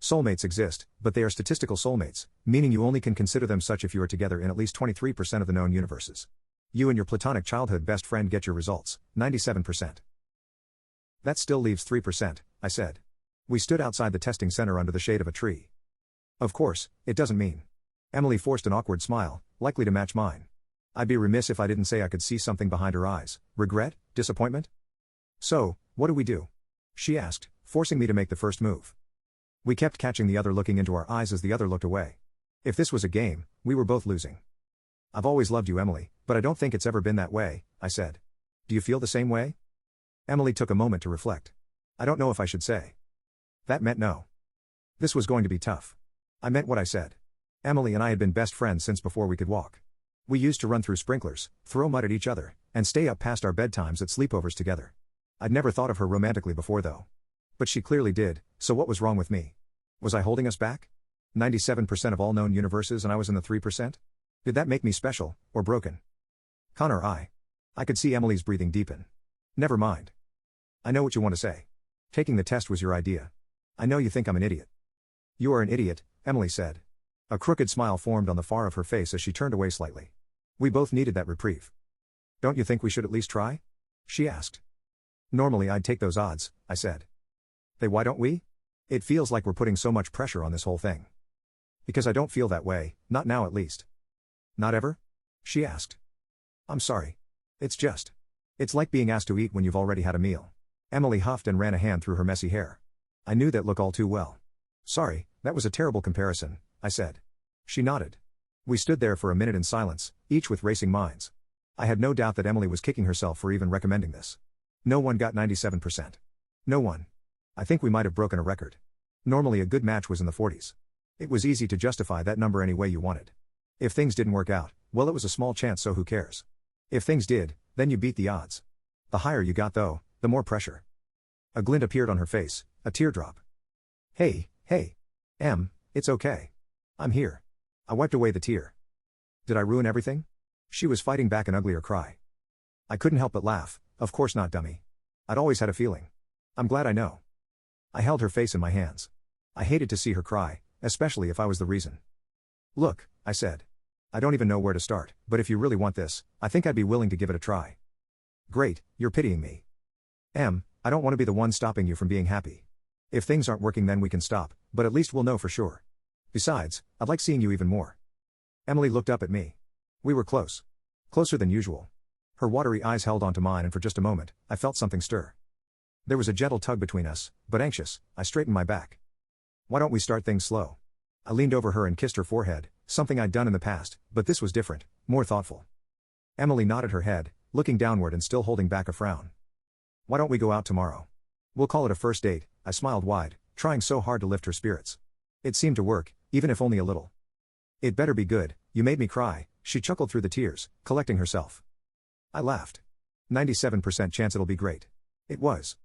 Soulmates exist, but they are statistical soulmates, meaning you only can consider them such if you are together in at least 23% of the known universes. You and your platonic childhood best friend get your results, 97%. That still leaves 3%, I said. We stood outside the testing center under the shade of a tree. Of course, it doesn't mean. Emily forced an awkward smile, likely to match mine. I'd be remiss if I didn't say I could see something behind her eyes. Regret? Disappointment? So, what do we do? She asked, forcing me to make the first move. We kept catching the other looking into our eyes as the other looked away. If this was a game, we were both losing. I've always loved you, Emily, but I don't think it's ever been that way, I said. Do you feel the same way? Emily took a moment to reflect. I don't know if I should say. That meant no. This was going to be tough. I meant what I said. Emily and I had been best friends since before we could walk. We used to run through sprinklers, throw mud at each other, and stay up past our bedtimes at sleepovers together. I'd never thought of her romantically before though. But she clearly did, so what was wrong with me? Was I holding us back? 97% of all known universes and I was in the 3%? Did that make me special, or broken? Connor, I could see Emily's breathing deepen. Never mind. I know what you want to say. Taking the test was your idea. I know you think I'm an idiot. You are an idiot, Emily said. A crooked smile formed on the far of her face as she turned away slightly. We both needed that reprieve. Don't you think we should at least try? She asked. Normally I'd take those odds, I said. Why don't we? It feels like we're putting so much pressure on this whole thing. Because I don't feel that way, not now at least. Not ever? She asked. I'm sorry. It's like being asked to eat when you've already had a meal. Emily huffed and ran a hand through her messy hair. I knew that look all too well. Sorry, that was a terrible comparison, I said. She nodded. We stood there for a minute in silence, each with racing minds. I had no doubt that Emily was kicking herself for even recommending this. No one got 97%. No one. I think we might have broken a record. Normally a good match was in the 40s. It was easy to justify that number any way you wanted. If things didn't work out, well, it was a small chance, so who cares? If things did, then you beat the odds. The higher you got though, the more pressure. A glint appeared on her face, a teardrop. Hey, Em, it's okay. I'm here. I wiped away the tear. Did I ruin everything? She was fighting back an uglier cry. I couldn't help but laugh. Of course not, dummy. I'd always had a feeling. I'm glad I know. I held her face in my hands. I hated to see her cry, especially if I was the reason. Look, I said. I don't even know where to start, but if you really want this, I think I'd be willing to give it a try. Great, you're pitying me. Em, I don't want to be the one stopping you from being happy. If things aren't working then we can stop, but at least we'll know for sure. Besides, I'd like seeing you even more. Emily looked up at me. We were close. Closer than usual. Her watery eyes held onto mine and for just a moment, I felt something stir. There was a gentle tug between us, but anxious, I straightened my back. Why don't we start things slow? I leaned over her and kissed her forehead, something I'd done in the past, but this was different, more thoughtful. Emily nodded her head, looking downward and still holding back a frown. Why don't we go out tomorrow? We'll call it a first date, I smiled wide, trying so hard to lift her spirits. It seemed to work, even if only a little. It better be good, you made me cry, she chuckled through the tears, collecting herself. I laughed. 97% chance it'll be great. It was.